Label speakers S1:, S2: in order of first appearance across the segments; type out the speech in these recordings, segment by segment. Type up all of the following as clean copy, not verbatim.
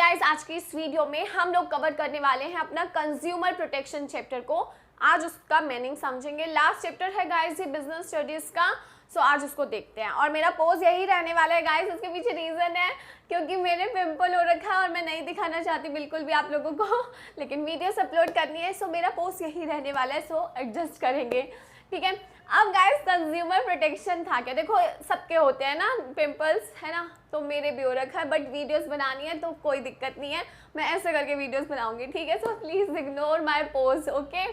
S1: Guys आज की इस वीडियो में हम लोग कवर करने वाले हैं अपना कंज्यूमर प्रोटेक्शन चैप्टर को। आज उसका मीनिंग समझेंगे। लास्ट चैप्टर है गाइज ये बिजनेस स्टडीज का, सो आज उसको देखते हैं। और मेरा पोज यही रहने वाला है गाइज, उसके पीछे रीजन है क्योंकि मेरे पिंपल हो रखा है और मैं नहीं दिखाना चाहती बिल्कुल भी आप लोगों को, लेकिन वीडियोस अपलोड करनी है, सो मेरा पोज यही रहने वाला है, सो एडजस्ट करेंगे, ठीक है। अब गाइस कंज्यूमर प्रोटेक्शन था क्या, देखो सबके होते हैं ना पिंपल्स, है ना, तो मेरे भी हो रखा है, बट वीडियोस बनानी है तो कोई दिक्कत नहीं है, मैं ऐसे करके वीडियोस बनाऊंगी, ठीक है। So please ignore my pose, okay.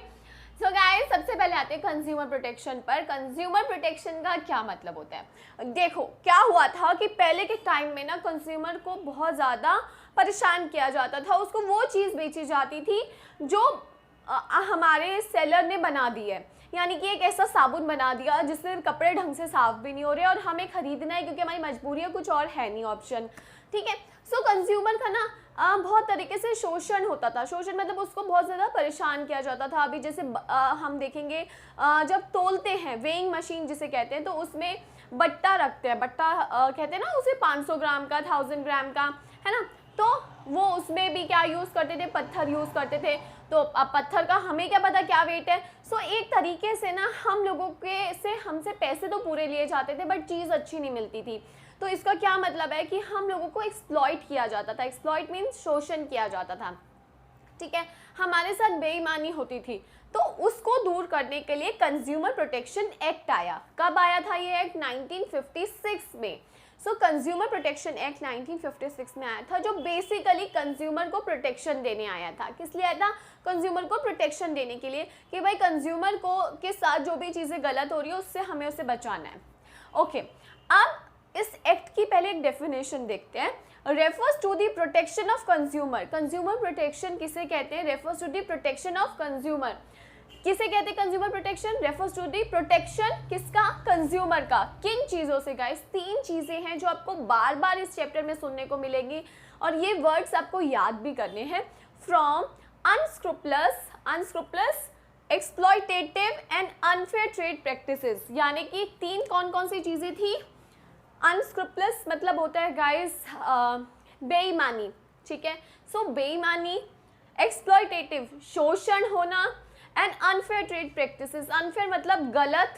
S1: So guys सबसे पहले आते हैं कंज्यूमर प्रोटेक्शन पर। कंज्यूमर प्रोटेक्शन का क्या मतलब होता है, देखो क्या हुआ था कि पहले के टाइम में ना कंज्यूमर को बहुत ज़्यादा परेशान किया जाता था, उसको वो चीज़ बेची जाती थी जो हमारे सेलर ने बना दी है, यानी कि एक ऐसा साबुन बना दिया जिससे कपड़े ढंग से साफ भी नहीं हो रहे और हमें खरीदना है क्योंकि हमारी मजबूरी है, कुछ और है नहीं ऑप्शन, ठीक है। सो कंज्यूमर का ना बहुत तरीके से शोषण होता था। शोषण मतलब उसको बहुत ज़्यादा परेशान किया जाता था। अभी जैसे हम देखेंगे जब तोलते हैं, वेइंग मशीन जिसे कहते हैं, तो उसमें बट्टा रखते हैं, बट्टा कहते हैं ना उसे, 500 ग्राम का, 1000 ग्राम का, है ना, तो वो उसमें भी क्या यूज़ करते थे, पत्थर यूज़ करते थे। तो अब पत्थर का हमें क्या पता क्या वेट है। सो एक तरीके से ना हम लोगों के से हमसे पैसे तो पूरे लिए जाते थे बट चीज़ अच्छी नहीं मिलती थी। तो इसका क्या मतलब है कि हम लोगों को एक्सप्लॉइट किया जाता था। एक्सप्लॉइट मीन्स शोषण किया जाता था, ठीक है, हमारे साथ बेईमानी होती थी। तो उसको दूर करने के लिए कंज्यूमर प्रोटेक्शन एक्ट आया। कब आया था ये एक्ट? 1956 में। सो कंज्यूमर प्रोटेक्शन एक्ट 1956 में आया था, जो बेसिकली कंज्यूमर को प्रोटेक्शन देने आया था। किस लिए आया था? कंज्यूमर को प्रोटेक्शन देने के लिए कि भाई कंज्यूमर को के साथ जो भी चीज़ें गलत हो रही है उससे हमें उसे बचाना है, ओके। अब इस एक्ट की पहले एक डेफिनेशन देखते हैं। Refers to the protection of consumer. Consumer protection किसे कहते हैं? Refers to the protection of consumer. किसे कहते हैं consumer protection? Refers to the protection किसका? कंज्यूमर का। किन चीज़ों से गाइस? 3 चीज़ें हैं जो आपको बार बार इस चैप्टर में सुनने को मिलेंगी और ये वर्ड्स आपको याद भी करने हैं। From unscrupulous, exploitative and unfair trade practices. यानी कि 3 कौन कौन सी चीज़ें थी? अनस्क्रूपलस मतलब होता है गाइस बेईमानी, ठीक है। सो बेईमानी, एक्सप्लॉयटेटिव शोषण होना, and unfair trade practices. Unfair मतलब गलत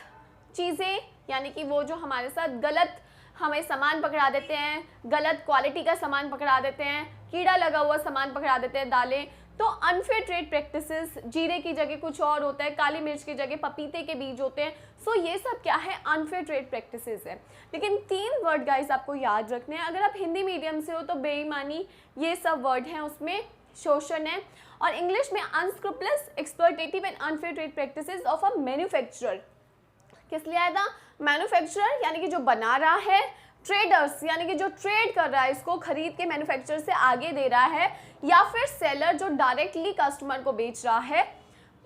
S1: चीज़ें, यानी कि वो जो हमारे साथ गलत हमें सामान पकड़ा देते हैं, गलत क्वालिटी का सामान पकड़ा देते हैं, कीड़ा लगा हुआ सामान पकड़ा देते हैं, दालें। तो अनफेयर ट्रेड प्रैक्टिसेस, जीरे की जगह कुछ और होता है, काली मिर्च की जगह पपीते के बीज होते हैं। सो ये सब क्या है? अनफेयर ट्रेड प्रैक्टिसेस है। लेकिन 3 वर्ड गाइस आपको याद रखने हैं। अगर आप हिंदी मीडियम से हो तो बेईमानी, ये सब वर्ड हैं, उसमें शोषण है। और इंग्लिश में unscrupulous, exploitative and unfair trade practices of a manufacturer. किस लिए आया था? मैन्युफैक्चरर यानी कि जो बना रहा है, ट्रेडर्स यानी कि जो ट्रेड कर रहा है, इसको खरीद के मैन्युफैक्चरर से आगे दे रहा है, या फिर सेलर जो डायरेक्टली कस्टमर को बेच रहा है।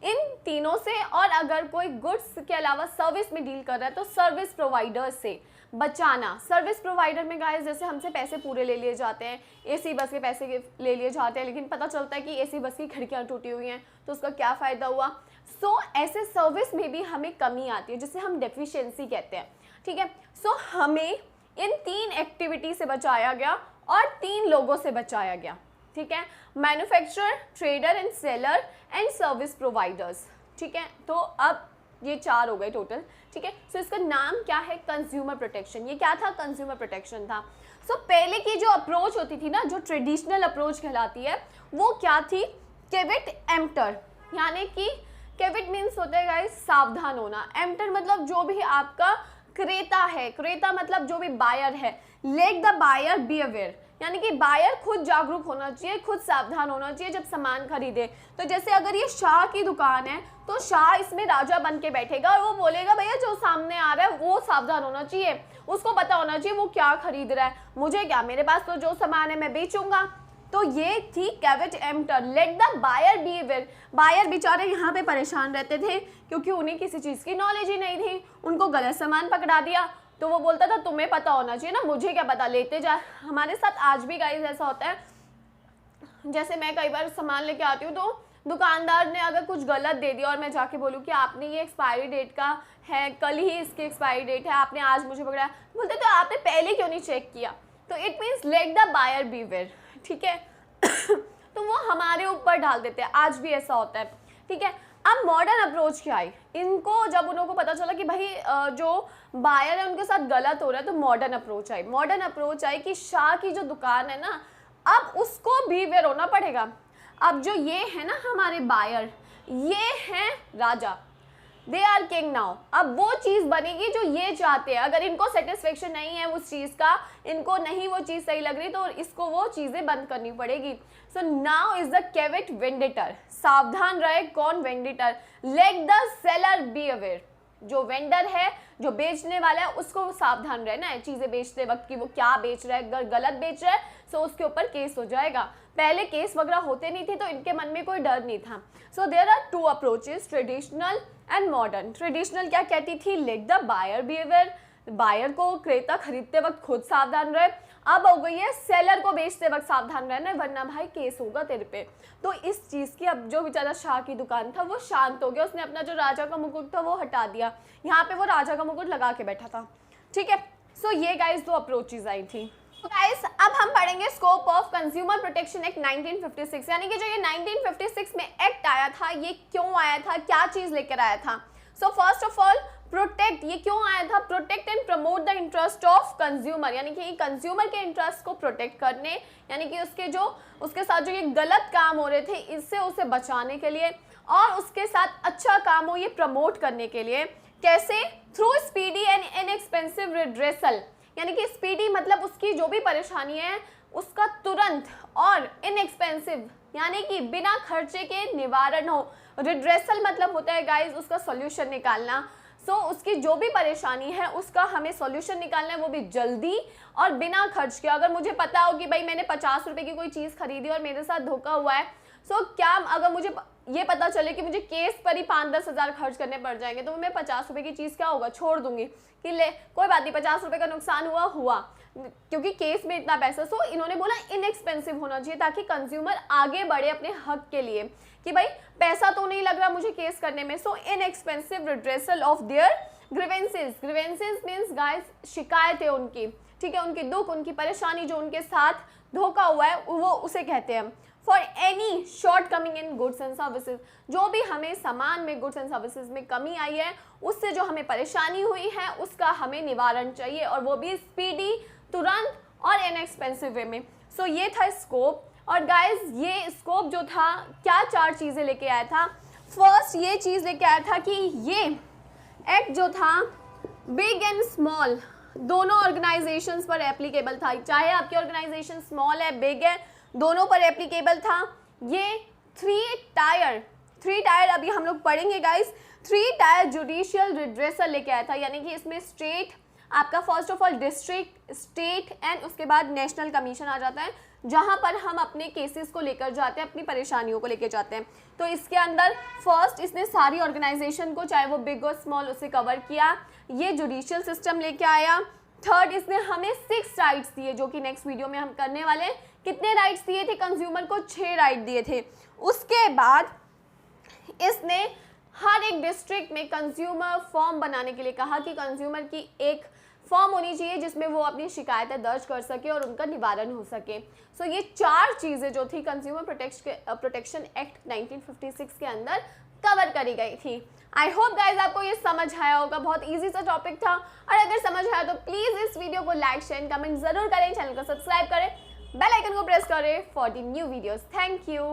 S1: इन तीनों से, और अगर कोई गुड्स के अलावा सर्विस में डील कर रहा है तो सर्विस प्रोवाइडर से बचाना। सर्विस प्रोवाइडर में गाइस जैसे हमसे पैसे पूरे ले लिए जाते हैं, एसी बस के पैसे ले लिए जाते हैं, लेकिन पता चलता है कि एसी बस की खिड़कियां टूटी हुई हैं, तो उसका क्या फ़ायदा हुआ। सो ऐसे सर्विस में भी हमें कमी आती है जिसे हम डेफिशिएंसी कहते हैं, ठीक है। सो हमें इन 3 एक्टिविटी से बचाया गया और 3 लोगों से बचाया गया, ठीक है। Manufacturer, trader and seller and service providers, ठीक है। तो अब ये 4 हो गए टोटल, ठीक है। सो इसका नाम क्या है? Consumer protection. ये क्या था? कंज्यूमर प्रोटेक्शन था। सो पहले की जो अप्रोच होती थी ना, जो ट्रेडिशनल अप्रोच कहलाती है, वो क्या थी? कैवेट एम्प्टर, यानी कि कैवेट मीन्स होता है गाइस सावधान होना, एम्प्टर मतलब जो भी आपका क्रेता है, क्रेता मतलब जो भी बायर है। Let the buyer be aware, यानी कि बायर खुद जागरूक होना चाहिए, खुद सावधान होना चाहिए जब सामान खरीदे। तो जैसे अगर ये शाह की दुकान है तो शाह इसमें राजा बन के बैठेगा और वो बोलेगा भैया जो सामने आ रहा है वो सावधान होना चाहिए, उसको पता होना चाहिए वो क्या खरीद रहा है, मुझे क्या, मेरे पास तो जो सामान है मैं बेचूंगा। तो ये थी caveat emptor, let the buyer be aware. Buyer बेचारे यहाँ पे परेशान रहते थे क्योंकि उन्हें किसी चीज़ की नॉलेज ही नहीं थी, उनको गलत सामान पकड़ा दिया, तो वो बोलता था तुम्हें पता होना चाहिए ना, मुझे क्या पता, लेते जा। हमारे साथ आज भी गाइस ऐसा होता है, जैसे मैं कई बार सामान लेके आती हूँ तो दुकानदार ने अगर कुछ गलत दे दिया और मैं जाके बोलूँ कि आपने ये एक्सपायरी डेट का है, कल ही इसकी एक्सपायरी डेट है, आपने आज मुझे पकड़ा, बोलते तो आपने पहले क्यों नहीं चेक किया। तो it means let the buyer beware, ठीक है। हमारे ऊपर डाल देते हैं, आज भी ऐसा होता है, ठीक है। अब मॉडर्न अप्रोच क्या आई, इनको जब उन लोगों को पता चला कि भाई जो बायर है उनके साथ गलत हो रहा है, तो modern approach I. Modern approach I कि शाह की जो दुकान है ना, अब उसको बीवेयर होना पड़ेगा। अब जो ये है ना हमारे बायर, ये हैं राजा, दे आर किंग नाउ। अब वो चीज़ बनेगी जो ये चाहते हैं। अगर इनको सेटिस्फेक्शन नहीं है उस चीज़ का, इनको नहीं वो चीज़ सही लग रही, तो इसको वो चीज़ें बंद करनी पड़ेगी। So now is the caveat venditor. सावधान रहे, कौन venditor? Let the seller be aware. जो वेंडर है, जो बेचने वाला है, उसको सावधान रहना है चीज़ें बेचते वक्त कि वो क्या बेच रहा है। अगर गलत बेच रहा है तो उसके ऊपर केस हो जाएगा। पहले केस वगैरह होते नहीं थे तो इनके मन में कोई डर नहीं था। So there are two approaches, traditional and modern. Traditional क्या कहती थी? Let the buyer be aware, buyer को क्रेता खरीदते वक्त खुद सावधान रहे। अब हो गई है सेलर को बेचते वक्त सावधान रहना है, वरना भाई केस होगा तेरे पे। तो इस चीज़ की अब जो बेचारा शाह की दुकान था वो शांत हो गया, उसने अपना जो राजा का मुकुट था वो हटा दिया, यहाँ पे वो राजा का मुकुट लगा के बैठा था, ठीक है। सो ये गाइस दो अप्रोचेज आई थी। गाइस अब हम पढ़ेंगे scope of consumer protection act 1956, यानी कि जो ये 1956 में एक्ट आया था, ये क्यों आया था, क्या चीज़ लेकर आया था। So first of all protect, ये क्यों आया था? Protect and promote the interest of consumer, यानी कि कंज्यूमर के इंटरेस्ट को प्रोटेक्ट करने, यानी कि उसके साथ जो ये गलत काम हो रहे थे इससे उसे बचाने के लिए, और उसके साथ अच्छा काम हो ये प्रमोट करने के लिए। कैसे? Through speedy and inexpensive redressal, यानी कि स्पीडी मतलब उसकी जो भी परेशानी है उसका तुरंत, और इनएक्सपेंसिव यानी कि बिना खर्चे के निवारण हो। रिड्रेसल मतलब होता है गाइस उसका सॉल्यूशन निकालना। सो उसकी जो भी परेशानी है उसका हमें सॉल्यूशन निकालना है, वो भी जल्दी और बिना खर्च के। अगर मुझे पता हो कि भाई मैंने 50 रुपए की कोई चीज़ खरीदी और मेरे साथ धोखा हुआ है, सो क्या अगर मुझे ये पता चले कि मुझे केस पर ही 5-10 हज़ार खर्च करने पड़ जाएंगे, तो मैं 50 रुपए की चीज़ क्या होगा, छोड़ दूंगी कि ले कोई बात नहीं, 50 रुपए का नुकसान हुआ क्योंकि केस में इतना पैसा। सो इन्होंने बोला इनएक्सपेंसिव होना चाहिए ताकि कंज्यूमर आगे बढ़े अपने हक के लिए कि भाई पैसा तो नहीं लग रहा मुझे केस करने में। So inexpensive redressal of their grievances. Grievances means guys शिकायतें उनकी, ठीक है, उनकी दुख, उनकी परेशानी, जो उनके साथ धोखा हुआ है वो उसे कहते हैं। For any short coming in goods and services, जो भी हमें सामान में, गुड्स एंड सर्विसेज में कमी आई है, उससे जो हमें परेशानी हुई है उसका हमें निवारण चाहिए, और वो भी स्पीडी, तुरंत और इनएक्सपेंसिव वे में। सो ये था स्कोप। और गाइज ये स्कोप जो था क्या 4 चीज़ें लेके आया था। फर्स्ट ये चीज़ लेके आया था कि ये एक्ट जो था बिग एंड स्मॉल दोनों ऑर्गेनाइजेशंस पर एप्लीकेबल था, चाहे आपकी ऑर्गेनाइजेशन स्मॉल है बिग है, दोनों पर एप्लीकेबल था। ये 3 टायर अभी हम लोग पढ़ेंगे गाइस। 3 टायर जुडिशियल रिड्रेसल लेके आया था, यानी कि इसमें स्टेट आपका first of all district, state and उसके बाद नेशनल कमीशन आ जाता है, जहां पर हम अपने केसेस को लेकर जाते हैं, अपनी परेशानियों को लेकर जाते हैं। तो इसके अंदर फर्स्ट इसने सारी ऑर्गेनाइजेशन को, चाहे वो बिग और स्मॉल, उसे कवर किया, ये जुडिशियल सिस्टम लेके आया। थर्ड इसने हमें 6 राइट्स दिए, जो कि नेक्स्ट वीडियो में हम करने वाले हैं। कितने राइट्स दिए थे कंज्यूमर को? 6 राइट दिए थे। उसके बाद इसने हर एक डिस्ट्रिक्ट में कंज्यूमर फॉर्म बनाने के लिए कहा कि कंज्यूमर की एक फॉर्म होनी चाहिए जिसमें वो अपनी शिकायतें दर्ज कर सके और उनका निवारण हो सके। सो ये 4 चीज़ें जो थी कंज्यूमर प्रोटेक्शन एक्ट 1956 के अंदर कवर करी गई थी। आई होप गाइज आपको ये समझ आया होगा, बहुत इजी सा टॉपिक था। और अगर समझ आया तो प्लीज़ इस वीडियो को लाइक, शेयर, कमेंट जरूर करें, चैनल को सब्सक्राइब करें, बेल आइकन को प्रेस करें for the new videos. Thank you.